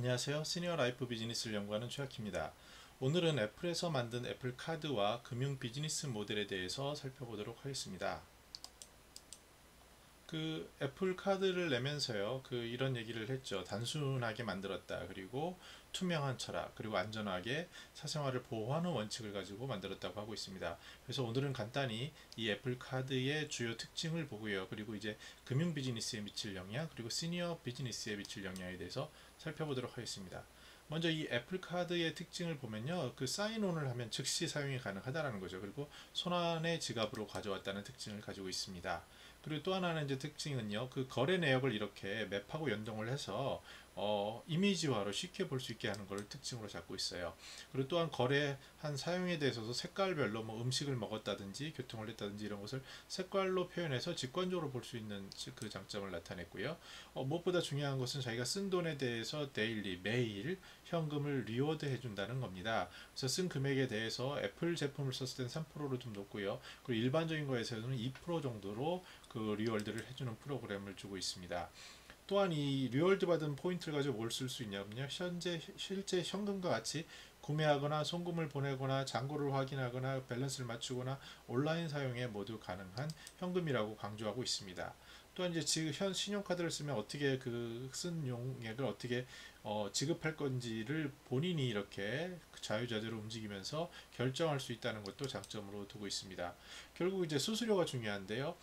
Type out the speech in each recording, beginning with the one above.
안녕하세요. 시니어 라이프 비즈니스를 연구하는 최학희입니다. 오늘은 애플에서 만든 애플 카드와 금융 비즈니스 모델에 대해서 살펴보도록 하겠습니다. 애플 카드를 내면서요, 이런 얘기를 했죠. 단순하게 만들었다. 그리고 투명한 철학, 그리고 안전하게 사생활을 보호하는 원칙을 가지고 만들었다고 하고 있습니다. 그래서 오늘은 간단히 이 애플 카드의 주요 특징을 보고요. 그리고 이제 금융 비즈니스에 미칠 영향, 그리고 시니어 비즈니스에 미칠 영향에 대해서 살펴보도록 하겠습니다. 먼저 이 애플 카드의 특징을 보면요, 사인온을 하면 즉시 사용이 가능하다는 거죠. 그리고 손안의 지갑으로 가져왔다는 특징을 가지고 있습니다. 그리고 또 하나는 이제 특징은요, 거래 내역을 이렇게 맵하고 연동을 해서 이미지화로 쉽게 볼 수 있게 하는 걸 특징으로 잡고 있어요. 그리고 또한 거래한 사용에 대해서도 색깔별로 뭐 음식을 먹었다든지 교통을 했다든지 이런 것을 색깔로 표현해서 직관적으로 볼 수 있는 그 장점을 나타냈고요. 무엇보다 중요한 것은 자기가 쓴 돈에 대해서 데일리 매일 현금을 리워드 해준다는 겁니다. 그래서 쓴 금액에 대해서 애플 제품을 썼을 때는 3%로 좀 높고요. 그리고 일반적인 거에서는 2% 정도로 리월드를 해주는 프로그램을 주고 있습니다. 또한 이 리월드 받은 포인트를 가지고 뭘 쓸 수 있냐면요, 실제 현금과 같이 구매하거나 송금을 보내거나 잔고를 확인하거나 밸런스를 맞추거나 온라인 사용에 모두 가능한 현금이라고 강조하고 있습니다. 또한 이제 지금 현 신용카드를 쓰면 어떻게 쓴 용액을 어떻게 지급할 건지를 본인이 이렇게 자유자재로 움직이면서 결정할 수 있다는 것도 장점으로 두고 있습니다. 결국 이제 수수료가 중요한데요.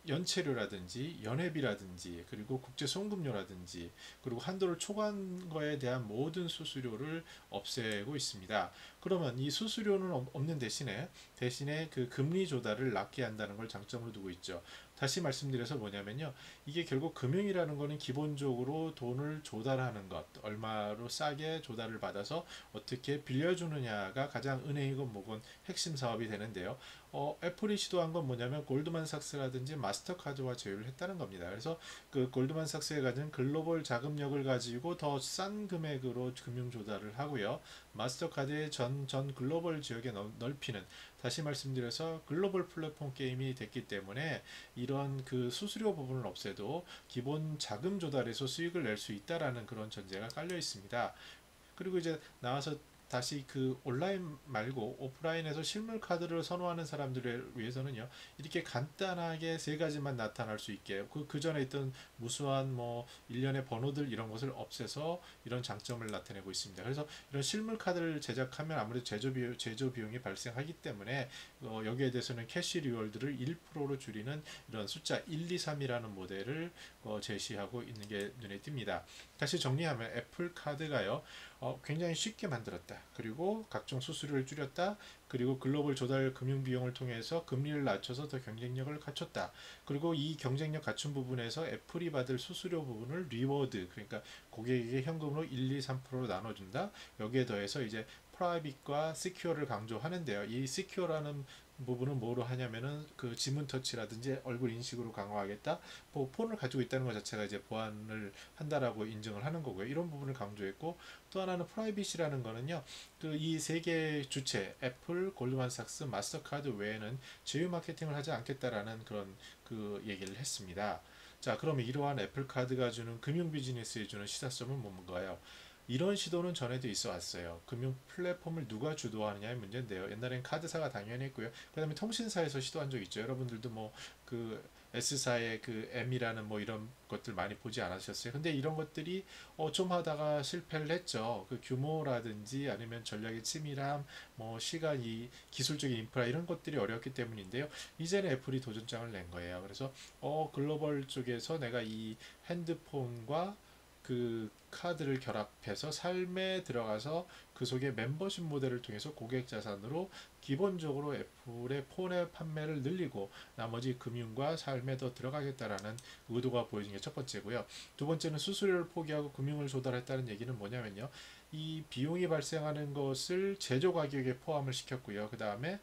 연체료라든지 연회비라든지 그리고 국제 송금료라든지 그리고 한도를 초과한 거에 대한 모든 수수료를 없애고 있습니다. 그러면 이 수수료는 없는 대신에 그 금리 조달을 낮게 한다는 걸 장점으로 두고 있죠. 다시 말씀드려서 뭐냐면요, 이게 결국 금융이라는 거는 기본적으로 돈을 조달하는 것, 얼마로 싸게 조달을 받아서 어떻게 빌려주느냐가 가장 은행이건 뭐건 핵심 사업이 되는데요. 애플이 시도한 건 뭐냐면 골드만삭스라든지 마스터카드와 제휴를 했다는 겁니다. 그래서 그 골드만삭스에 가진 글로벌 자금력을 가지고 더 싼 금액으로 금융 조달을 하고요. 마스터카드의 전 글로벌 지역에 넓히는, 다시 말씀드려서 글로벌 플랫폼 게임이 됐기 때문에 이런 수수료 부분을 없애도 기본 자금 조달에서 수익을 낼 수 있다라는 그런 전제가 깔려 있습니다. 그리고 이제 나와서 다시 온라인 말고 오프라인에서 실물 카드를 선호하는 사람들을 위해서는요, 이렇게 간단하게 세 가지만 나타날 수 있게 그 전에 있던 무수한 뭐 일련의 번호들 이런 것을 없애서 이런 장점을 나타내고 있습니다. 그래서 이런 실물 카드를 제작하면 아무래도 제조 비용이 발생하기 때문에 여기에 대해서는 캐시 리월드를 1%로 줄이는 이런 숫자 1, 2, 3이라는 모델을 제시하고 있는 게 눈에 띕니다. 다시 정리하면 애플 카드가요, 굉장히 쉽게 만들었다. 그리고 각종 수수료를 줄였다. 그리고 글로벌 조달 금융 비용을 통해서 금리를 낮춰서 더 경쟁력을 갖췄다. 그리고 이 경쟁력 갖춘 부분에서 애플이 받을 수수료 부분을 리워드, 그러니까 고객에게 현금으로 1, 2, 3%로 나눠준다. 여기에 더해서 이제 프라이빗과 시큐어를 강조하는데요. 이 시큐어라는 부분은 뭐로 하냐면은 지문 터치라든지 얼굴 인식으로 강화하겠다. 뭐 폰을 가지고 있다는 것 자체가 이제 보안을 한다라고 인정을 하는 거고요. 이런 부분을 강조했고, 또 하나는 프라이빗이라는 거는요, 이 세 개의 주체 애플, 골드만삭스, 마스터카드 외에는 제휴 마케팅을 하지 않겠다라는 그런 얘기를 했습니다. 자, 그럼 이러한 애플 카드가 주는 금융 비즈니스에 주는 시사점은 뭔가요? 이런 시도는 전에도 있어 왔어요. 금융 플랫폼을 누가 주도하느냐의 문제인데요. 옛날엔 카드사가 당연히 했고요. 그 다음에 통신사에서 시도한 적 있죠. 여러분들도 S사의 M이라는 뭐 이런 것들 많이 보지 않으셨어요. 근데 이런 것들이 좀 하다가 실패를 했죠. 그 규모라든지 아니면 전략의 치밀함, 뭐 시간이, 기술적인 인프라 이런 것들이 어렵기 때문인데요. 이제는 애플이 도전장을 낸 거예요. 그래서 글로벌 쪽에서 내가 이 핸드폰과 카드를 결합해서 삶에 들어가서 그 속에 멤버십 모델을 통해서 고객 자산으로 기본적으로 애플의 폰의 판매를 늘리고 나머지 금융과 삶에 더 들어가겠다라는 의도가 보여진 게 첫 번째고요. 두 번째는 수수료를 포기하고 금융을 조달했다는 얘기는 뭐냐면요, 이 비용이 발생하는 것을 제조 가격에 포함을 시켰고요. 그 다음에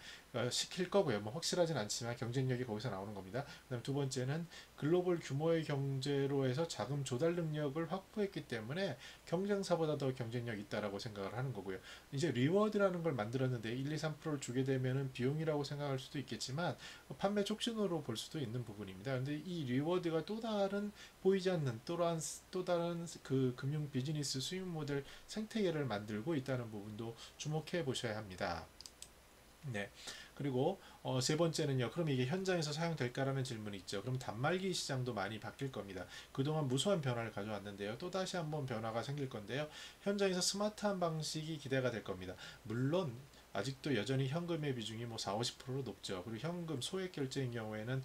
시킬 거고요. 뭐 확실하진 않지만 경쟁력이 거기서 나오는 겁니다. 그다음 두 번째는 글로벌 규모의 경제로 해서 자금 조달 능력을 확보했기 때문에 경쟁사보다 더 경쟁력이 있다라고 생각을 하는 거고요. 이제 리워드라는 걸 만들었는데 1, 2, 3%를 주게 되면은 비용이라고 생각할 수도 있겠지만 판매 촉진으로 볼 수도 있는 부분입니다. 근데 이 리워드가 또 다른 보이지 않는 또 다른 그 금융 비즈니스 수익 모델 생태계를 만들고 있다는 부분도 주목해 보셔야 합니다. 네. 그리고 세 번째는요. 그럼 이게 현장에서 사용될까라는 질문이 있죠. 그럼 단말기 시장도 많이 바뀔 겁니다. 그동안 무수한 변화를 가져왔는데요. 또 다시 한번 변화가 생길 건데요. 현장에서 스마트한 방식이 기대가 될 겁니다. 물론 아직도 여전히 현금의 비중이 뭐 4, 50%로 높죠. 그리고 현금 소액 결제인 경우에는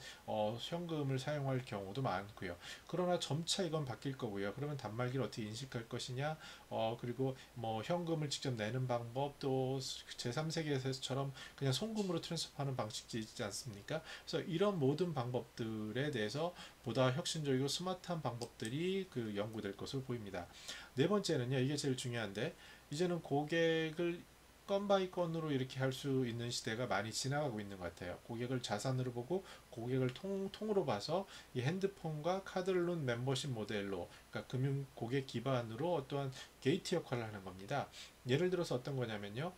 현금을 사용할 경우도 많고요. 그러나 점차 이건 바뀔 거고요. 그러면 단말기를 어떻게 인식할 것이냐, 그리고 뭐 현금을 직접 내는 방법, 또 제3세계에서처럼 그냥 송금으로 트랜스퍼하는 방식이 있지 않습니까? 그래서 이런 모든 방법들에 대해서 보다 혁신적이고 스마트한 방법들이 그 연구될 것으로 보입니다. 네 번째는요, 이게 제일 중요한데, 이제는 고객을 건 바이 건으로 이렇게 할 수 있는 시대가 많이 지나가고 있는 것 같아요. 고객을 자산으로 보고 고객을 통으로 봐서 이 핸드폰과 카드론 멤버십 모델로, 그러니까 금융 고객 기반으로 어떠한 게이트 역할을 하는 겁니다. 예를 들어서 어떤 거냐면요.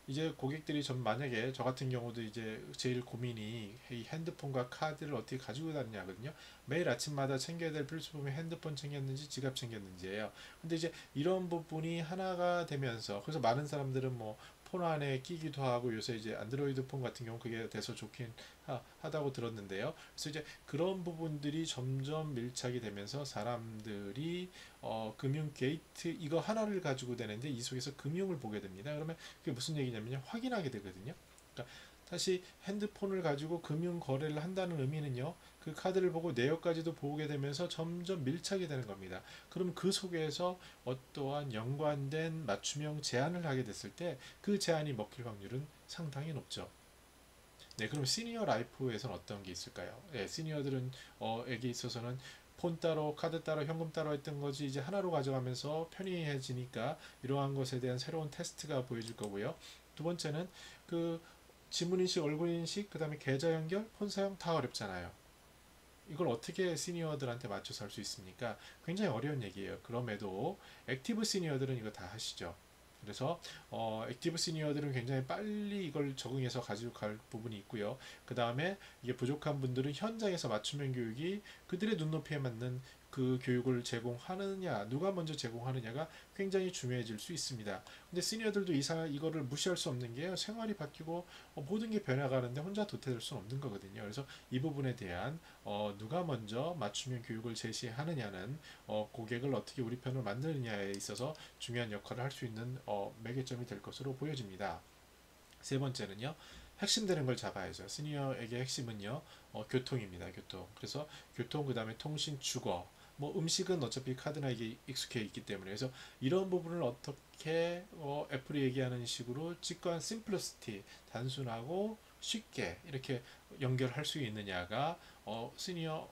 이제 고객들이 만약에 저 같은 경우도 이제 제일 고민이 이 핸드폰과 카드를 어떻게 가지고 다니냐거든요. 매일 아침마다 챙겨야 될 필수품이 핸드폰 챙겼는지 지갑 챙겼는지예요. 근데 이제 이런 부분이 하나가 되면서, 그래서 많은 사람들은 뭐 폰 안에 끼기도 하고, 요새 이제 안드로이드 폰 같은 경우 그게 돼서 좋긴 하다고 들었는데요. 그래서 이제 그런 부분들이 점점 밀착이 되면서 사람들이 금융 게이트 이거 하나를 가지고 되는데 이 속에서 금융을 보게 됩니다. 그러면 그게 무슨 얘기냐면요, 확인하게 되거든요. 그러니까 다시 핸드폰을 가지고 금융 거래를 한다는 의미는요, 그 카드를 보고 내역까지도 보게 되면서 점점 밀착이 되는 겁니다. 그럼 그 속에서 어떠한 연관된 맞춤형 제안을 하게 됐을 때 그 제안이 먹힐 확률은 상당히 높죠. 네, 그럼 시니어 라이프에서는 어떤 게 있을까요? 네, 시니어들은 에게 있어서는 폰 따로, 카드 따로, 현금 따로 했던 것이 이제 하나로 가져가면서 편리해지니까 이러한 것에 대한 새로운 테스트가 보여질 거고요. 두 번째는 그 지문인식, 얼굴인식, 그 다음에 계좌 연결, 폰 사용 다 어렵잖아요. 이걸 어떻게 시니어들한테 맞춰서 할 수 있습니까? 굉장히 어려운 얘기예요. 그럼에도 액티브 시니어들은 이거 다 하시죠. 그래서 액티브 시니어들은 굉장히 빨리 이걸 적응해서 가지고 갈 부분이 있고요. 그 다음에 이게 부족한 분들은 현장에서 맞춤형 교육이 그들의 눈높이에 맞는 그 교육을 제공하느냐, 누가 먼저 제공하느냐가 굉장히 중요해질 수 있습니다. 근데 시니어들도 이거를 무시할 수 없는 게 생활이 바뀌고 모든 게 변해가는데 혼자 도태될 수는 없는 거거든요. 그래서 이 부분에 대한 누가 먼저 맞춤형 교육을 제시하느냐는 고객을 어떻게 우리 편으로 만드느냐에 있어서 중요한 역할을 할 수 있는 매개점이 될 것으로 보여집니다. 세 번째는요. 핵심되는 걸 잡아야죠. 시니어에게 핵심은요. 교통입니다. 교통. 그래서 교통, 그 다음에 통신, 주거. 뭐 음식은 어차피 카드나 이게 익숙해 있기 때문에, 그래서 이런 부분을 어떻게 애플이 얘기하는 식으로 직관 심플러시티, 단순하고 쉽게 이렇게 연결할 수 있느냐가 시니어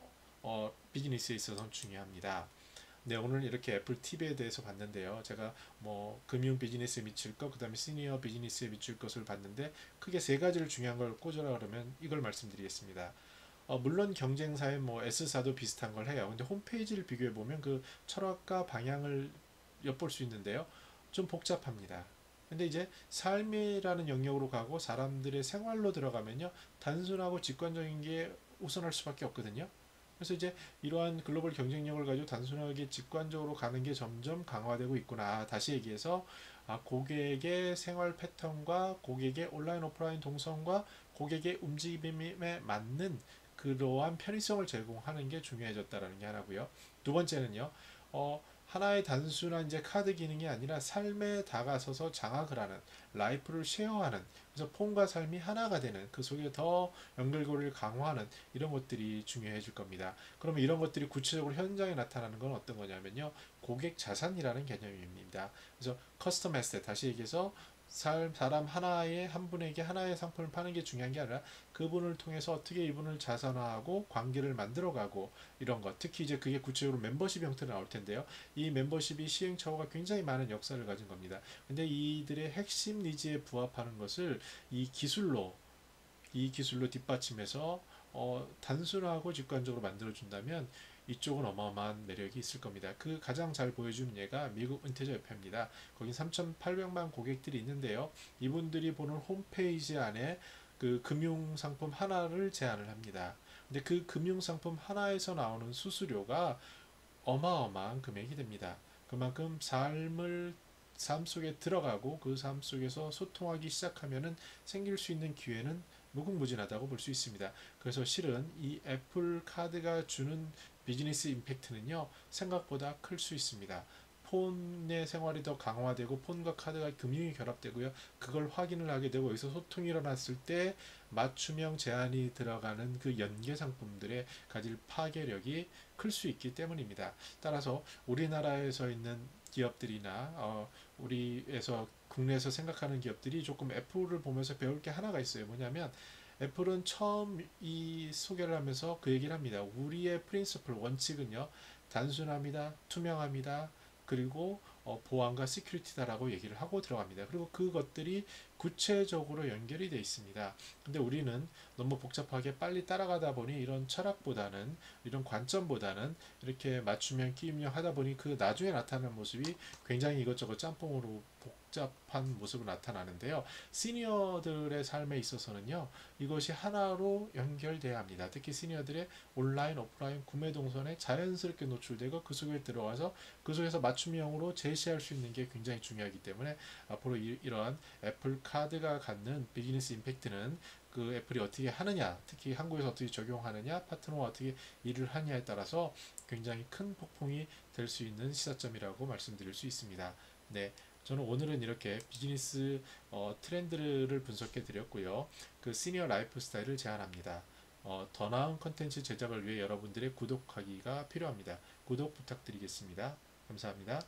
비즈니스에 있어서 중요합니다. 네, 오늘 이렇게 애플 TV에 대해서 봤는데요. 제가 뭐 금융 비즈니스에 미칠 것, 그다음에 시니어 비즈니스에 미칠 것을 봤는데 크게 세 가지를 중요한 걸 꽂으라 그러면 이걸 말씀드리겠습니다. 물론 경쟁사의 뭐 S사도 비슷한 걸 해요. 근데 홈페이지를 비교해 보면 그 철학과 방향을 엿볼 수 있는데요. 좀 복잡합니다. 근데 이제 삶이라는 영역으로 가고 사람들의 생활로 들어가면요, 단순하고 직관적인 게 우선할 수밖에 없거든요. 그래서 이제 이러한 글로벌 경쟁력을 가지고 단순하게 직관적으로 가는 게 점점 강화되고 있구나. 다시 얘기해서 고객의 생활 패턴과 고객의 온라인 오프라인 동선과 고객의 움직임에 맞는 그러한 편의성을 제공하는 게 중요해졌다라는 게 하나고요. 두 번째는요. 하나의 단순한 이제 카드 기능이 아니라 삶에 다가서서 장악을 하는, 라이프를 쉐어하는, 그래서 폰과 삶이 하나가 되는, 그 속에 더 연결고리를 강화하는 이런 것들이 중요해질 겁니다. 그러면 이런 것들이 구체적으로 현장에 나타나는 건 어떤 거냐면요, 고객 자산이라는 개념입니다. 그래서 커스텀 에셋, 다시 얘기해서 사람 하나의 한 분에게 하나의 상품을 파는 게 중요한 게 아니라 그분을 통해서 어떻게 이분을 자선화하고 관계를 만들어가고 이런 것, 특히 이제 그게 구체적으로 멤버십 형태로 나올 텐데요. 이 멤버십이 시행착오가 굉장히 많은 역사를 가진 겁니다. 근데 이들의 핵심 니즈에 부합하는 것을 이 기술로 뒷받침해서 단순하고 직관적으로 만들어준다면 이쪽은 어마어마한 매력이 있을 겁니다. 그 가장 잘 보여주는 예가 미국 은퇴자 협회입니다. 거긴 3,800만 고객들이 있는데요. 이분들이 보는 홈페이지 안에 그 금융상품 하나를 제안을 합니다. 근데 그 금융상품 하나에서 나오는 수수료가 어마어마한 금액이 됩니다. 그만큼 삶 속에 들어가고 그 삶 속에서 소통하기 시작하면은 생길 수 있는 기회는 무궁무진하다고 볼 수 있습니다. 그래서 실은 이 애플 카드가 주는 비즈니스 임팩트는요, 생각보다 클 수 있습니다. 폰의 생활이 더 강화되고 폰과 카드가 금융이 결합되고요. 그걸 확인을 하게 되고 여기서 소통이 일어났을 때 맞춤형 제한이 들어가는 그 연계 상품들의 가질 파괴력이 클 수 있기 때문입니다. 따라서 우리나라에서 있는 기업들이나 우리에서 국내에서 생각하는 기업들이 조금 애플을 보면서 배울 게 하나가 있어요. 뭐냐면 애플은 처음 이 소개를 하면서 그 얘기를 합니다. 우리의 프린시플 원칙은요, 단순합니다, 투명합니다, 그리고 보안과 시큐리티다라고 얘기를 하고 들어갑니다. 그리고 그것들이 구체적으로 연결이 되어 있습니다. 근데 우리는 너무 복잡하게 빨리 따라가다 보니 이런 철학보다는, 이런 관점보다는 이렇게 맞춤형 끼임형 하다 보니 그 나중에 나타나는 모습이 굉장히 이것저것 짬뽕으로 복잡한 모습으로 나타나는데요. 시니어들의 삶에 있어서는요, 이것이 하나로 연결돼야 합니다. 특히 시니어들의 온라인, 오프라인 구매 동선에 자연스럽게 노출되고 그 속에 들어가서 그 속에서 맞춤형으로 제시할 수 있는 게 굉장히 중요하기 때문에 앞으로 이러한 애플 카드가 갖는 비즈니스 임팩트는 그 애플이 어떻게 하느냐, 특히 한국에서 어떻게 적용하느냐, 파트너와 어떻게 일을 하느냐에 따라서 굉장히 큰 폭풍이 될 수 있는 시사점이라고 말씀드릴 수 있습니다. 네, 저는 오늘은 이렇게 비즈니스 트렌드를 분석해 드렸고요. 그 시니어 라이프 스타일을 제안합니다. 더 나은 컨텐츠 제작을 위해 여러분들의 구독하기가 필요합니다. 구독 부탁드리겠습니다. 감사합니다.